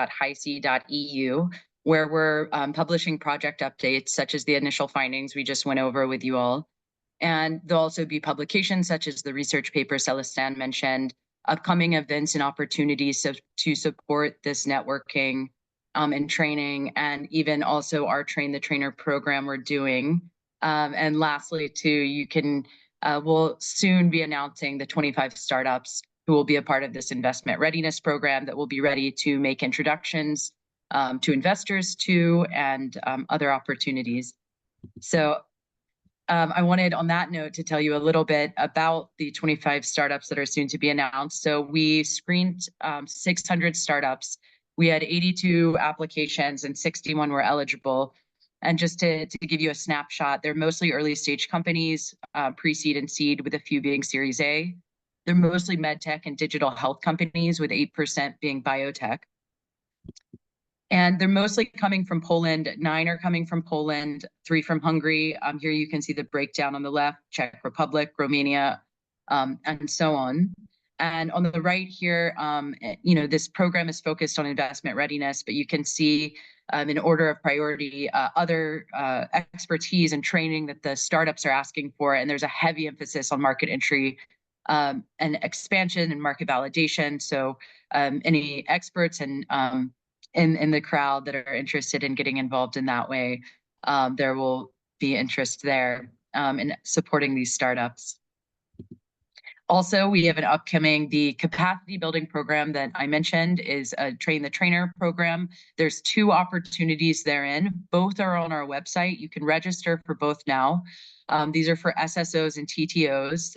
where we're publishing project updates, such as the initial findings we just went over with you all. And there'll also be publications such as the research paper Celestin mentioned, upcoming events and opportunities to support this networking and training, and even also our Train the Trainer program we're doing. And lastly, too, you can, we'll soon be announcing the 25 startups who will be a part of this investment readiness program that will be ready to make introductions to investors too, and other opportunities. So I wanted on that note to tell you a little bit about the 25 startups that are soon to be announced. So we screened 600 startups. We had 82 applications and 61 were eligible. And just to give you a snapshot, they're mostly early stage companies, pre-seed and seed, with a few being Series A. They're mostly medtech and digital health companies, with 8% being biotech. And they're mostly coming from Poland. 9 are coming from Poland, 3 from Hungary. Here you can see the breakdown on the left: Czech Republic, Romania, and so on. And on the right here, you know, this program is focused on investment readiness, but you can see in order of priority, other expertise and training that the startups are asking for. And there's a heavy emphasis on market entry and expansion and market validation. So any experts and in the crowd that are interested in getting involved in that way, there will be interest there in supporting these startups. Also, we have an upcoming, the capacity building program that I mentioned is a Train the Trainer program. There's 2 opportunities therein. Both are on our website. You can register for both now. These are for SSOs and TTOs.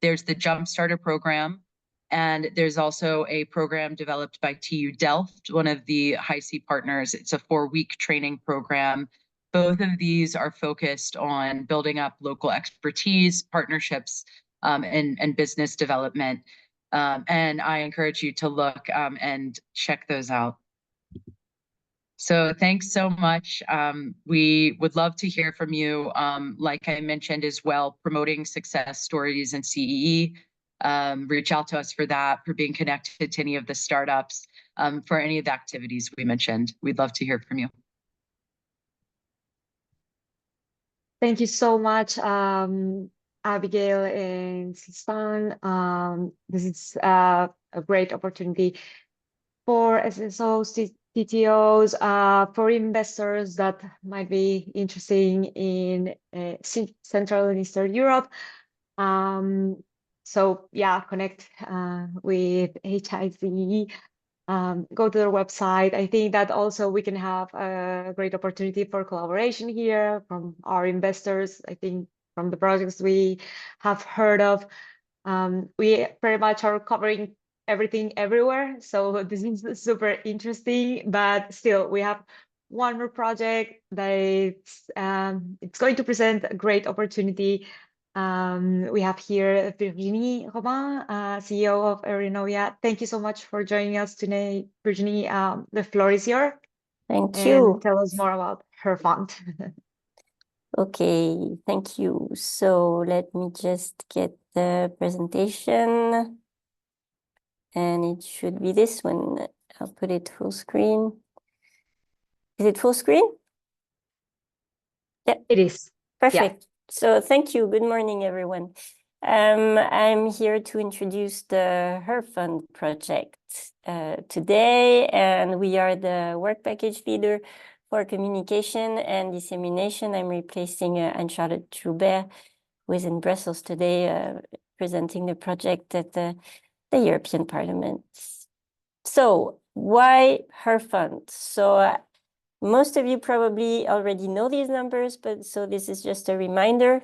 There's the Jumpstarter program, and there's also a program developed by TU Delft, one of the HICEE partners. It's a 4-week training program. Both of these are focused on building up local expertise, partnerships, and business development. And I encourage you to look and check those out. So thanks so much. We would love to hear from you. Like I mentioned as well, promoting success stories in CEE. Reach out to us for that, for being connected to any of the startups, for any of the activities we mentioned. We'd love to hear from you. Thank you so much, Abigail and Celestin. This is a great opportunity for SSOs, TTOs, for investors that might be interested in Central and Eastern Europe. So yeah, connect with HICEE. Go to their website. I think that also we can have a great opportunity for collaboration here from our investors. I think from the projects we have heard of, we very much are covering everything everywhere. So this is super interesting, but still we have one more project that it's going to present a great opportunity. We have here Virginie Robin, CEO of Erinovia. Thank you so much for joining us today, Virginie. The floor is yours. Thank you. Tell us more about her fund. Okay, thank you. So let me just get the presentation. and it should be this one. I'll put it full screen. Is it full screen? Yeah, It is. perfect. So thank you. Good morning, everyone. I'm here to introduce the HER Fund project today, and we are the work package leader for communication and dissemination. I'm replacing Anne-Charlotte Joubert, who is in Brussels today, presenting the project at the European Parliament. So why HER Fund? So most of you probably already know these numbers, but so this is just a reminder.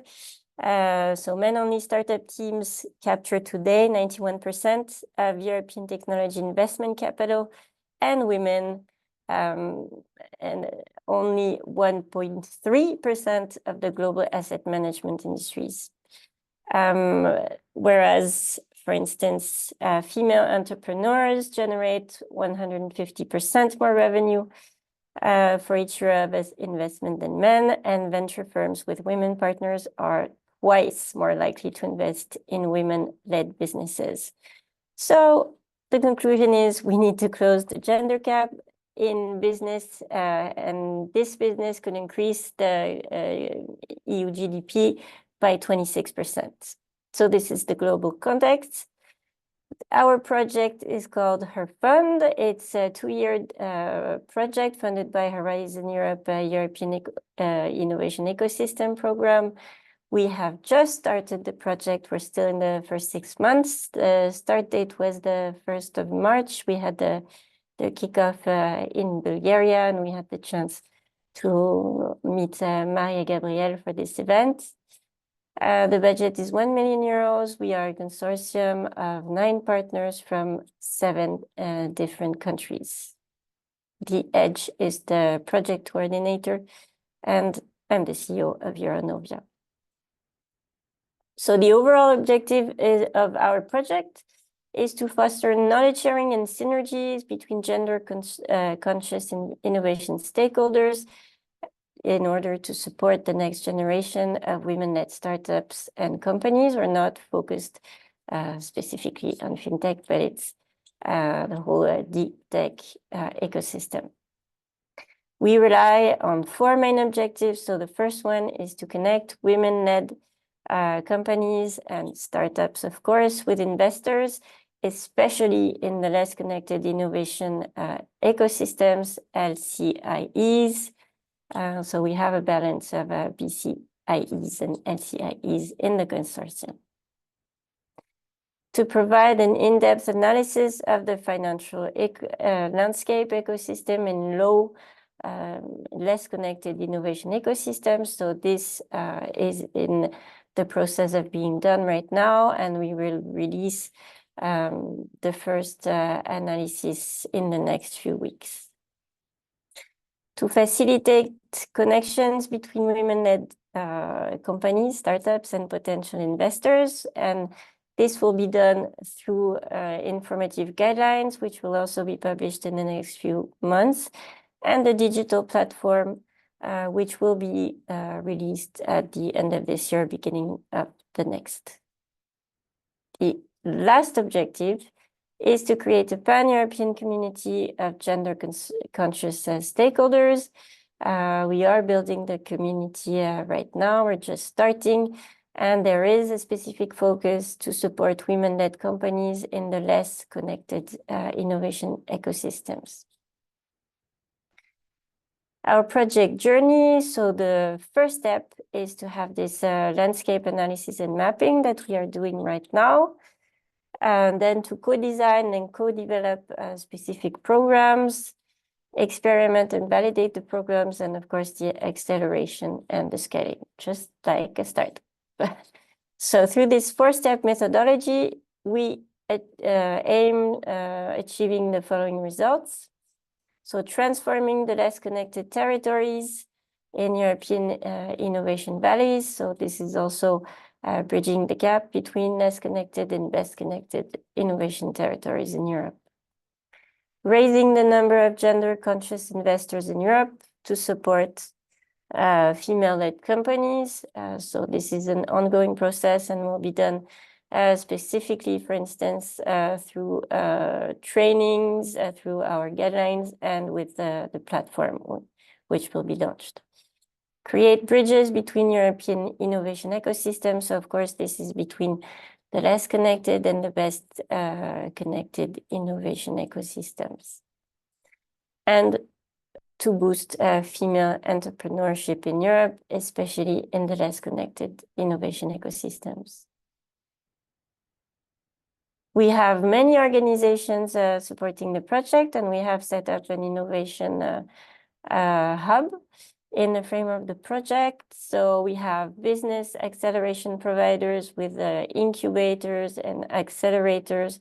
So men-only startup teams capture today 91% of European technology investment capital, and women and only 1.3% of the global asset management industries. Whereas, for instance, female entrepreneurs generate 150% more revenue for each euro of investment than men, and venture firms with women partners are twice more likely to invest in women-led businesses. So the conclusion is we need to close the gender gap in business, and this business could increase the EU GDP by 26%. So this is the global context. Our project is called HER Fund. It's a 2-year project funded by Horizon Europe, European Innovation Ecosystem Program. We have just started the project. We're still in the first 6 months. The start date was the 1st of March. We had the kickoff in Bulgaria, and we had the chance to meet Maria Gabriel for this event. The budget is 1 million euros. We are a consortium of 9 partners from 7 different countries. The Edge is the project coordinator, and I'm the CEO of Euronovia. So the overall objective of our project is to foster knowledge sharing and synergies between gender conscious and innovation stakeholders in order to support the next generation of women-led startups and companies. We're not focused specifically on fintech, but it's the whole deep tech ecosystem. We rely on 4 main objectives. So the first one is to connect women-led companies and startups, of course, with investors, especially in the less connected innovation ecosystems, LCIEs. So we have a balance of BCIEs and LCIEs in the consortium. To provide an in-depth analysis of the financial landscape ecosystem in low, less connected innovation ecosystems. So this is in the process of being done right now, and we will release the first analysis in the next few weeks. To facilitate connections between women-led companies, startups, and potential investors. And this will be done through informative guidelines, which will also be published in the next few months, and the digital platform, which will be released at the end of this year, beginning of the next. The last objective is to create a pan-European community of gender-conscious stakeholders. We are building the community right now. We're just starting, and there is a specific focus to support women-led companies in the less connected innovation ecosystems. Our project journey. So the first step is to have this landscape analysis and mapping that we are doing right now. And then to co-design and co-develop specific programs, experiment and validate the programs, and of course the acceleration and the scaling, just like a start. So through this 4-step methodology, we aim achieving the following results. So transforming the less connected territories in European innovation valleys. So this is also bridging the gap between less connected and best connected innovation territories in Europe. Raising the number of gender-conscious investors in Europe to support female-led companies. So this is an ongoing process and will be done specifically, for instance, through trainings, through our guidelines, and with the platform, which will be launched. Create bridges between European innovation ecosystems. So, of course, this is between the less connected and the best connected innovation ecosystems. And to boost female entrepreneurship in Europe, especially in the less connected innovation ecosystems. We have many organizations supporting the project, and we have set up an innovation hub in the frame of the project. So we have business acceleration providers with incubators and accelerators,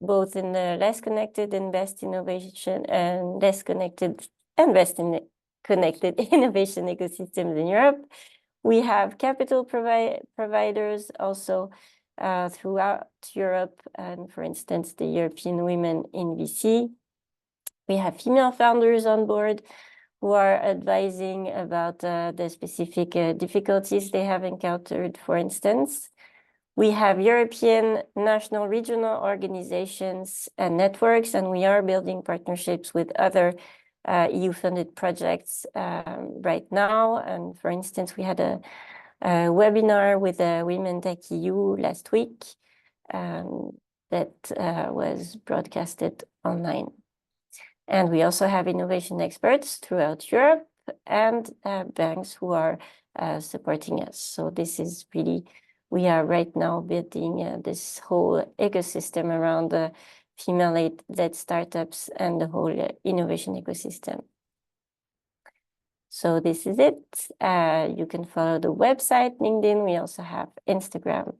both in the less connected and best innovation and less connected and best connected innovation ecosystems in Europe. We have capital providers also throughout Europe, and for instance, the European Women in VC. We have female founders on board who are advising about the specific difficulties they have encountered, for instance. We have European, national, regional organizations and networks, and we are building partnerships with other EU-funded projects right now. And for instance, we had a webinar with Women Tech EU last week that was broadcasted online. And we also have innovation experts throughout Europe and banks who are supporting us. So this is really, we are right now building this whole ecosystem around the female-led startups and the whole innovation ecosystem. So this is it. You can follow the website, LinkedIn. We also have Instagram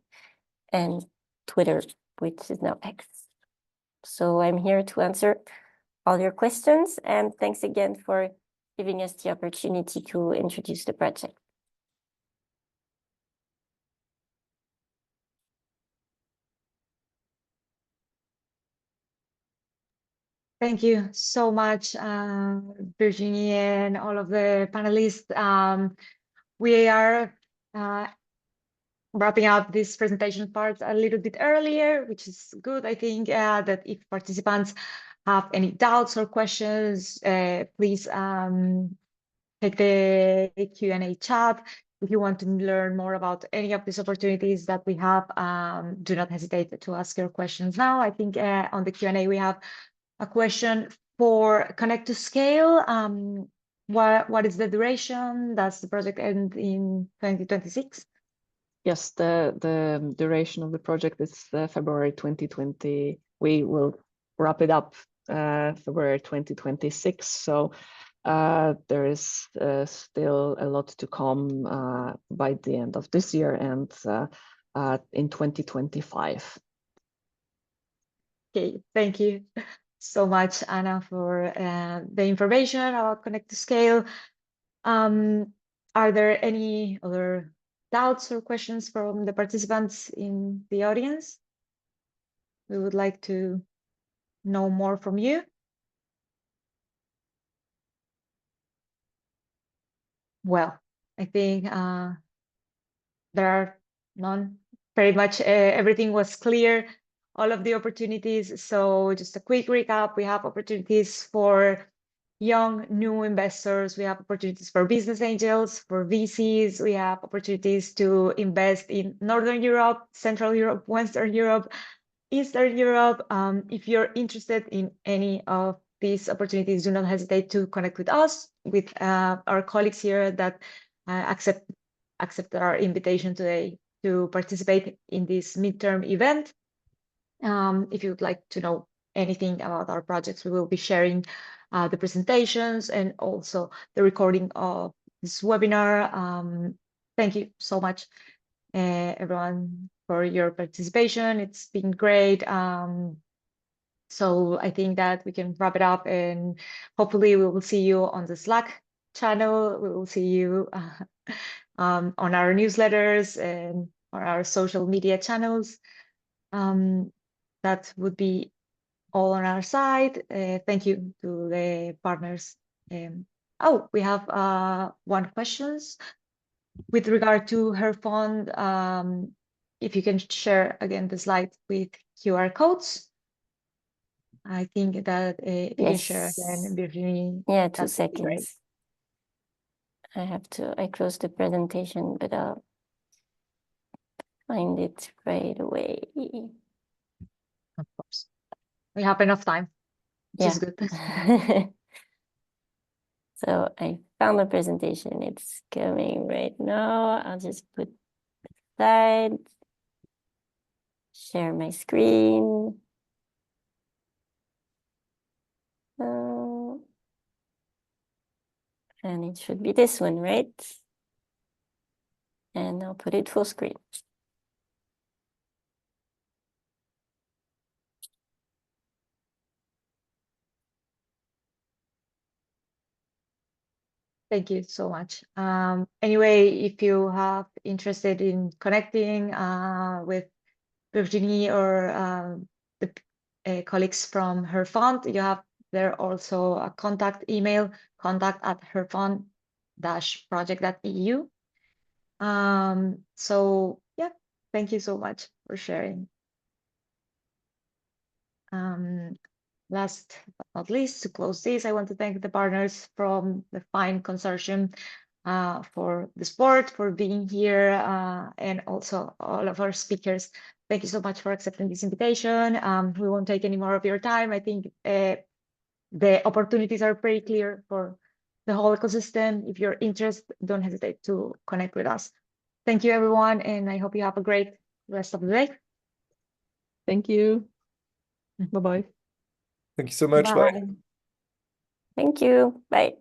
and Twitter, which is now X. So I'm here to answer all your questions, and thanks again for giving us the opportunity to introduce the project. Thank you so much, Virginie, and all of the panelists. We are wrapping up this presentation part a little bit earlier, which is good. I think that if participants have any doubts or questions, please take the Q&A chat. If you want to learn more about any of these opportunities that we have, do not hesitate to ask your questions now. I think on the Q&A we have a question for Connect to Scale. What is the duration? Does the project end in 2026? Yes, the duration of the project is February 2020. We will wrap it up February 2026. So there is still a lot to come by the end of this year and in 2025. Okay, thank you so much, Anna, for the information about Connect to Scale. Are there any other doubts or questions from the participants in the audience? We would like to know more from you. Well, I think there are none. Very much everything was clear, all of the opportunities. So just a quick recap, we have opportunities for young, new investors. We have opportunities for business angels, for VCs. We have opportunities to invest in Northern Europe, Central Europe, Western Europe, Eastern Europe. If you're interested in any of these opportunities, do not hesitate to connect with us, with our colleagues here that accepted our invitation today to participate in this midterm event. If you would like to know anything about our projects, we will be sharing the presentations and also the recording of this webinar. Thank you so much, everyone, for your participation. It's been great. So I think that we can wrap it up, and hopefully we will see you on the Slack channel. We will see you on our newsletters and on our social media channels. That would be all on our side. Thank you to the partners. Oh, we have one question with regard to her fund. if you can share again the slide with QR codes. I think that if you can share again, Virginie. Yeah, 2 that would be great. seconds. I closed the presentation, but I'll find it right away. Of course. We have enough time, which is good. So I found the presentation. It's coming right now. I'll just put slide, share my screen. And it should be this one, right? And I'll put it full screen. Thank you so much. Anyway, if you have interested in connecting with Virginie or the colleagues from her fund, you have there also a contact email, contact@herfund-project.eu. So yeah, thank you so much for sharing. Last but not least, to close this, I want to thank the partners from the FINE Consortium for the support, for being here, and also all of our speakers. Thank you so much for accepting this invitation. We won't take any more of your time. I think the opportunities are pretty clear for the whole ecosystem. If you're interested, don't hesitate to connect with us. Thank you, everyone, and I hope you have a great rest of the day. Thank you. Bye-bye. Thank you so much. Bye. Thank you. Bye.